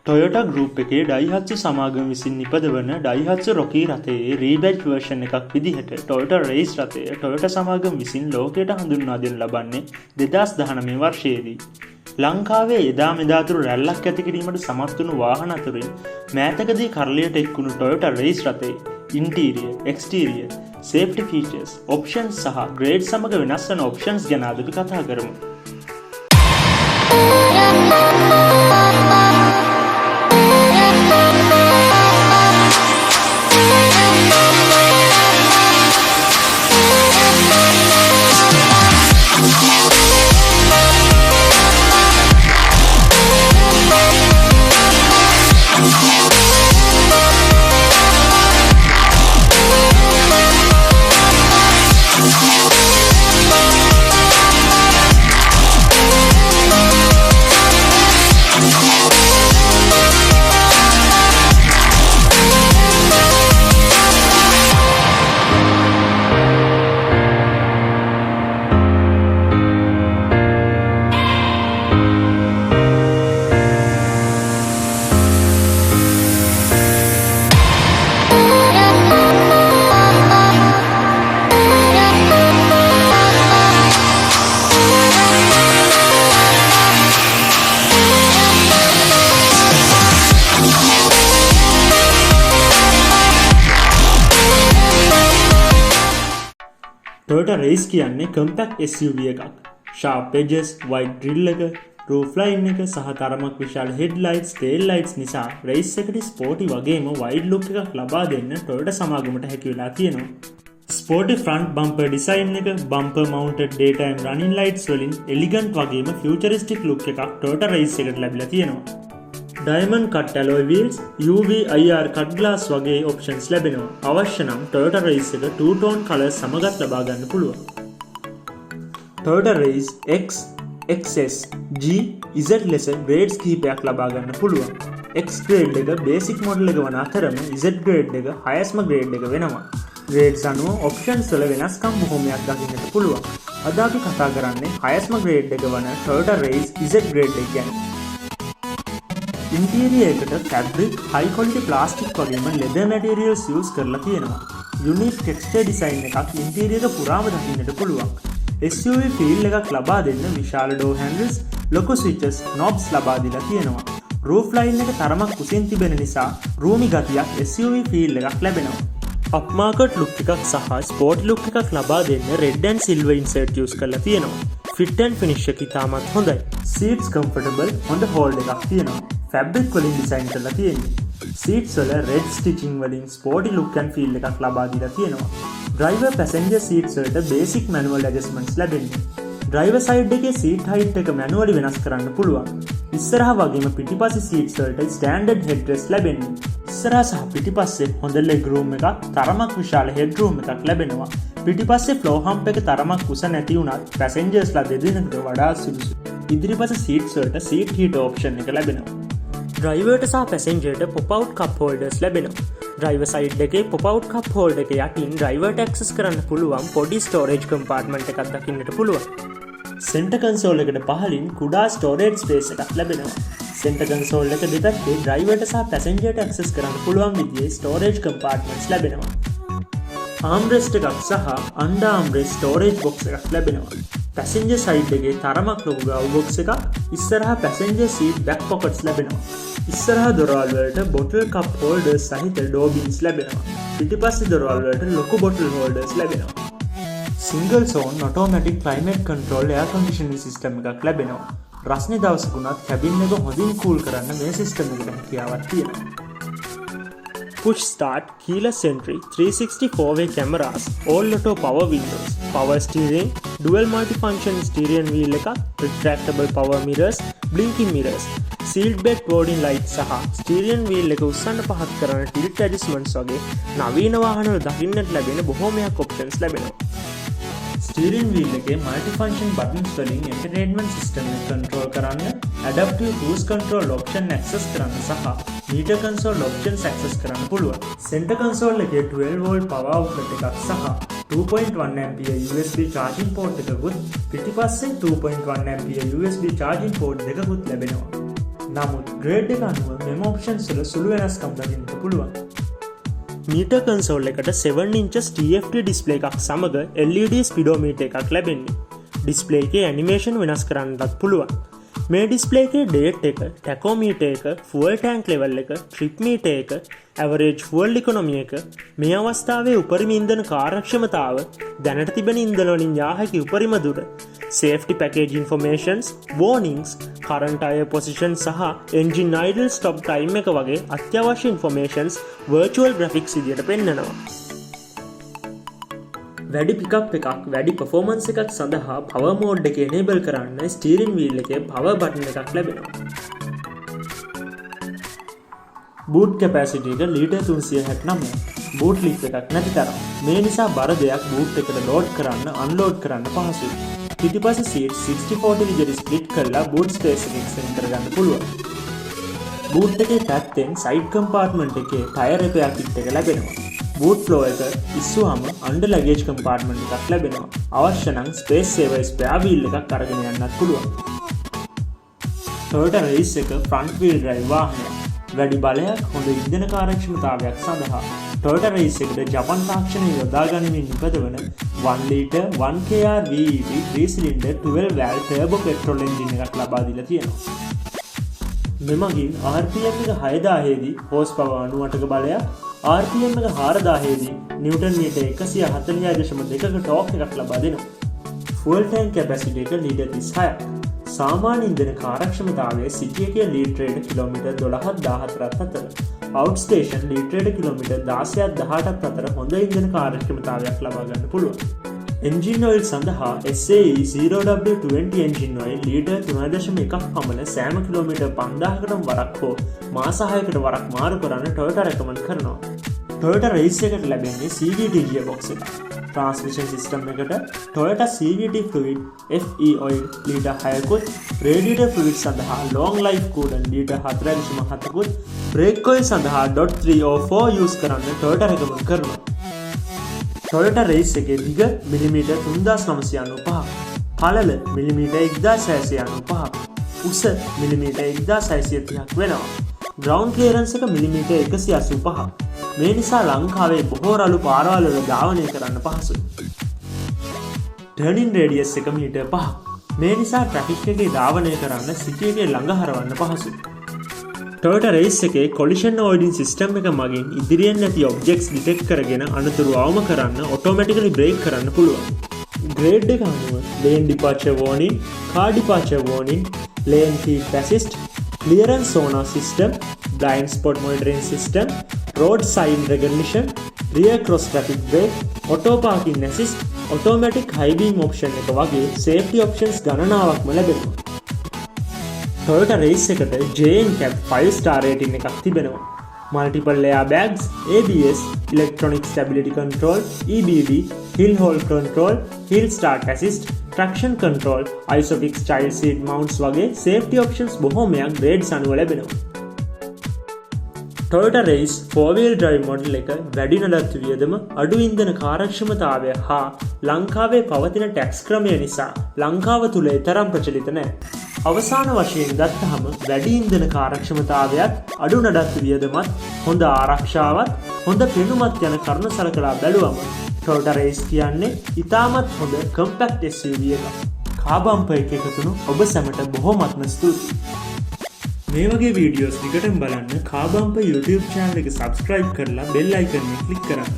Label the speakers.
Speaker 1: Toyota group එකේ ඩයිහත්සු සමාගම විසින් නිපදවන ඩයිහත්සු රොකී රථයේ රීබැජ් වර්ෂන් එකක් විදිහට ටොයෝටා රේස් රථය ටොයෝටා සමාගම විසින් ලෝකයට හඳුන්වා දෙනු ලබන්නේ 2019 වර්ෂයේදී. ලංකාවේ එදා මෙදාතුරු රැල්ලක් ඇති කිරීමට සමත් වුණු වාහන අතරින් මෑතකදී කරලියට එක්වුණු ටොයෝටා රේස් රථයේ interior, exterior, safety features, options සහ ග්‍රේඩ් සමග වෙනස් වන ඔප්ෂන්ස් ගැන අද අපි කතා කරමු. ටොයෝටා රේස් කියන්නේ කම්පැක්ට් SUV එකක්. ෂාප් එජස්, වයිඩ් ග්‍රිල් එක, රූෆ් ලයින් එක සහ තරමක් විශාල හෙඩ්ලයිට්ස්, ටේල් ලයිට්ස් නිසා රේස් එකට ස්පෝටි වගේම වයිඩ් ලුක් එකක් ලබා දෙන්න ටොයෝටා සමාගමට හැකි වෙලා තියෙනවා. ස්පෝටි ෆ්‍රන්ට් බම්පර් ඩිසයින් එක, bumper mounted day time running lights වලින් එලිගන්ට් වගේම ෆියුචරිස්ටික් ලුක් එකක් ටොයෝටා රේස් එකට ලැබිලා තියෙනවා. Diamond cut alloy wheels, UV IR cut glass වගේ ඔප්ෂන්ස් ලැබෙනවා. අවශ්‍ය නම් ටොයෝටා රේස් එක 2 ටෝන් කලර්ස් සමගත් ලබා ගන්න පුළුවන්. Toyota Raize X, XS, G, Z ලෙස ග්‍රේඩ්ස් කිහිපයක් ලබා ගන්න පුළුවන්. X ග්‍රේඩ් එක බේසික් මොඩල් එක වන අතරම Z ග්‍රේඩ් එක හයස්ම ග්‍රේඩ් එක වෙනවා. ග්‍රේඩ්ස් අනුව ඔප්ෂන්ස් වල වෙනස්කම් බොහොමයක් දකින්නට පුළුවන්. අද අපි කතා කරන්නේ හයස්ම ග්‍රේඩ් එක වන ටොයෝටා රේස් Z ග්‍රේඩ් එක ගැන. ඉන්ටීරියර් එකට ෆැබ්‍රික්, හයි ක්වොලිටි ප්ලාස්ටික් වගේම ලෙදර් මැටීරියල්ස් යූස් කරලා තියෙනවා. යුනික් ටෙක්ස්චර් ඩිසයින් එකක් ඉන්ටීරියර් එක පුරාම දකින්නට පුළුවන්. SUV ෆීල් එකක් ලබා දෙන්න විශාල ඩෝර් හැන්ඩල්ස්, ලොකු ස්විචස්, නොබ්ස් ලබා දීලා තියෙනවා. රූෆ් ලයින් එක තරමක් කුසින් තිබෙන නිසා රූමි ගතියක් SUV ෆීල් එකක් ලැබෙනවා. අප්මාකට් ලුක් එකක් සහ ස්පෝර්ට් ලුක් එකක් ලබා දෙන්න red and silver insert use කරලා තියෙනවා. ෆිට් ඇන්ඩ් ෆිනිෂ් එක ඉතාමත් හොඳයි. සීට්ස් කම්ෆර්ටබල්, හොඳ හෝල්ඩ් එකක් තියෙනවා. ෆැබ්‍රික් වලින් ඩිසයින් කරලා තියෙන්නේ. සීට්ස් වල රෙඩ් ස්ටිචින් වලින් ස්පෝර්ටි ලුක් ඇන්ඩ් ෆීල් එකක් ලබා දීලා තියෙනවා. ඩ්‍රයිවර් පැසෙන්ජර් සීට්ස් වලට බේසික් මැනුවල් ඇඩ්ජස්ට්මන්ට්ස් ලැබෙන්නේ. ඩ්‍රයිවර් සයිඩ් එකේ සීට් හයිට් එක මැනුවලි වෙනස් කරන්න පුළුවන්. ඉස්සරහා වගේම පිටිපස්සේ සීට්ස් වලට ස්ටෑන්ඩඩ් හෙඩ් රෙස්ට් ලැබෙන්නේ. ඉස්සරහා සහ පිටිපස්සේ හොඳ ලෙග් රූම් එකක්, තරමක් විශාල හෙඩ් රූම් එකක් ලැබෙනවා. පිටිපස්සේ ෆ්ලෝ හම්ප් එක තරමක් කුස නැති වුණත් පැසෙන්ජර්ස්ලා දෙදෙනෙකුට වඩා සුදුසුයි. ඉදිරිපස සීට්ස් වලට සීට් හීටර් ඔප්ෂන් එක ලැබෙනවා. ඩ්‍රයිවර්ට සහ පැසෙන්ජර්ට පොප්-අවුට් කප් හෝල්ඩර්ස් ලැබෙනවා. ඩ්‍රයිවර් සයිඩ් එකේ පොප්-අවුට් කප් හෝල්ඩර් එක යටින් ඩ්‍රයිවර්ට ඇක්සස් කරන්න පුළුවන් පොඩි ස්ටෝරේජ් කම්පාර්ට්මන්ට් එකක් දකින්නට පුළුවන්. සෙන්ටර් කන්සෝල් එකට පහළින් කුඩා ස්ටෝරේජ් ස්පේස් එකක් ලැබෙනවා. සෙන්ටර් කන්සෝල් එක දෙපැත්තේ ඩ්‍රයිවර්ට සහ පැසෙන්ජර්ට ඇක්සස් කරන්න පුළුවන් විදිහේ ස්ටෝරේජ් කම්පාර්ට්මන්ට්ස් ලැබෙනවා. ආම්රෙස්ට් එකක් සහ අන්ඩර් ආම්රෙස්ට් ස්ටෝරේජ් බොක්ස් එකක් ලැබෙනවා. පැසෙන්ජර් සයිඩ් එකේ තරමක් ලොකු ග්‍රව් බොක්ස් එකක්, ඉස්සරහා පැසෙන්ජර් සීට් බෑක් පොකට්ස් ලැබෙනවා. ඉස්සරහා දොරවල් වලට බොටල් කප් හෝල්ඩර්ස් සහිත ඩෝ බින්ස් ලැබෙනවා. පිටිපස්සේ දොරවල් වලට ලොකු බොටල් හෝල්ඩර්ස් ලැබෙනවා. Single zone automatic climate control air conditioning system එකක් ලැබෙනවා. රස්නේ දවසකුණත් කැබින් එක හොඳින් කූල් කරන්න මේ සිස්ටම් එකට හැකියාවක් තියෙනවා. Push start, keyless entry, 364-way cameras, all auto power windows, power steering, dual multifunction steering wheel එකක්, retractable power mirrors, blinking mirrors, seat belt warning lights සහ steering wheel එක උස්සන්න පහත් කරන tilt adjustments වගේ නවීන වාහනවල දකින්නට ලැබෙන බොහෝමයක් options ලැබෙනවා. ස්ටීරින් වීල් එකේ මල්ටිෆන්ක්ෂන් බටන්ස් වලින් එන්ටර්ටේන්මන්ට් සිස්ටම් එක කන්ට්‍රෝල් කරන්න, ඇඩැප්ටිව් ක්‍රූස් කන්ට්‍රෝල් ඔප්ෂන් ඇක්සස් කරන්න සහ මීටර් කන්සෝල් ඔප්ෂන්ස් ඇක්සස් කරන්න පුළුවන්. සෙන්ටර් කන්සෝල් එකේ 12 වෝල්ට් පවර් අවුට්ලට් එකක් සහ 2.1 ampere USB charging port එකකුත්, පිටිපස්සේ 2.1 ampere USB charging port දෙකකුත් ලැබෙනවා. නමුත් ග්‍රේඩ් එක අනුව මෙම ඔප්ෂන්ස් වල සුළු වෙනස්කම් දකින්නට පුළුවන්. මීටර් කන්සෝල් එකට 7 inches TFT ඩිස්ප්ලේ එකක් සමග LED ස්පීඩෝමීටර් එකක් ලැබෙන්නේ. ඩිස්ප්ලේ එකේ ඇනිමේෂන් වෙනස් කරන්නත් පුළුවන්. මේ ඩිස්ප්ලේ එකේ ඩේට් එක, ටැකෝමීටර් එක, ෆුවල් ටැන්ක් ලෙවල් එක, ට්‍රිප් මීටර් එක, ඇවරේජ් ෆුවල් ඉකොනොමි එක, මේ අවස්ථාවේ උපරිම ඉන්ධන කාර්යක්ෂමතාව, දැනට තිබෙන ඉන්ධන වලින් යා හැකි උපරිම දුර, safety package informations, warnings, current tire position සහ engine idle stop time එක වගේ අත්‍යවශ්‍ය informations virtual graphics විදියට පෙන්නනවා. වැඩි පිකප් එකක්, වැඩි performance එකක් සඳහා power mode එක enable කරන්න steering wheel එකේ power button එකක් ලැබෙනවා. boot capacity එක ලීටර් 369. boot lip එකක් නැති තරම්. මේ නිසා බර දෙයක් boot එකට load කරන්න, unload කරන්න පහසුයි. පිටිපස seat 60-40 විදිහට split කරලා boot space එක extend කරගන්න පුළුවන්. boot එකේ පැත්තෙන් side compartment එකේ tire repair kit එක ලැබෙනවා. boot floor එක ඉස්සුවම under luggage compartment එකක් ලැබෙනවා. අවශ්‍ය නම් space saver spare wheel එකක් අරගෙන යන්නත් පුළුවන්. Toyota Race එක front wheel drive වාහනයක්. වැඩි බලයක්, හොඳ ඉන්ධන කාර්යක්ෂමතාවයක් සඳහා Toyota Race එකට ජපන් තාක්ෂණය යොදා ගනිමින් නිපදවන 1 litre 1kr VET 3 cylinder 12 valve turbo petrol engine එකක් ලබා දීලා තියෙනවා. මෙමගින් RPM එක 6000 දී horsepower 98ක බලයක්, RPM එක 4000 දී නිව්ටන් මීටර් 140.2ක ටෝක් එකක් ලබා දෙනවා. fuel tank capacity එක ලීටර් 36ක්. සාමාන්‍ය ඉන්ධන කාර්යක්ෂමතාවය සිටි එකේ ලීටරයට කිලෝමීටර් 12,014ත් අතර, outstation ලීටරයට කිලෝමීටර් 16,18ත් අතර හොඳ ඉන්ධන කාර්යක්ෂමතාවයක් ලබා ගන්න පුළුවන්. engine oil සඳහා SAE 0W20 engine oil litre 3.1ක් පමණ සෑම කිලෝමීටර් 5000කටම වරක් හෝ මාස 6කට වරක් මාරු කරන්න Toyota recommend කරනවා. Toyota Race එකට ලැබෙන්නේ CVT gearbox එක. Transmission system එකට Toyota CVT fluid FE oil litre 6කුත්, radiator fluid සඳහා long life coolant ලීටර් 4.7කුත්, brake oil සඳහා .304 use කරන්න Toyota recommend කරනවා. Toyota Race එකේ දිග මිලිමීටර් 3995, පළල මිලිමීටර් 1695, උස මිලිමීටර් 1630ක් වෙනවා. ground clearance එක මිලිමීටර් 185. මේ නිසා ලංකාවේ බොහෝ රළු පාරවල් වල ධාවනය කරන්න පහසුයි. turning radius එක මීටර් 5. මේ නිසා traffic එකේ ධාවනය කරන්න සිටි එකේ ළඟ හරවන්න පහසුයි. Toyota Race එකේ collision avoiding system එක මගින් ඉදිරියෙන් නැති objects detect කරගෙන අනතුරු අවම කරන්න automatically brake කරන්න පුළුවන්. grade එක අනුව lane departure warning, car departure warning, lane keep assist, clearance sonar system, blind spot monitoring system, road sign recognition, rear cross traffic brake, auto parking assist, automatic high beam option එක වගේ safety options ගණනාවක්ම ලැබෙනවා. Toyota Race එකට JNCAP 5-star rating එකක් තිබෙනවා. multiple airbags, ABS, electronic stability control, EBD, hill hold control, hill start assist, traction control, ISOFIX child seat mounts වගේ safety options බොහෝමයක් grades අනුව ලැබෙනවා. Toyota Race 4-wheel drive model එක වැඩි නඩත්තු වියදම, අඩු ඉන්ධන කාර්යක්ෂමතාවය හා ලංකාවේ පවතින ටැක්ස් ක්‍රමය නිසා ලංකාව තුළ තරම් ප්‍රචලිත නැහැ. අවසාන වශයෙන් ගත්තහම වැඩි ඉන්ධන කාර්යක්ෂමතාවයත්, අඩු නඩත්තු වියදමත්, හොඳ ආරක්ෂාවත්, හොඳ පෙනුමත් යන කරුණු සලකලා බැලුවම Toyota Race කියන්නේ ඉතාමත් හොඳ compact SUV එකක්. car bumper එක එකතුණු ඔබ සැමට බොහොමත්ම ස්තුතියි. මේ වගේ වීඩියෝස් දිගටම බලන්න car bumper YouTube channel එක subscribe කරලා bell icon එක click කරන්න.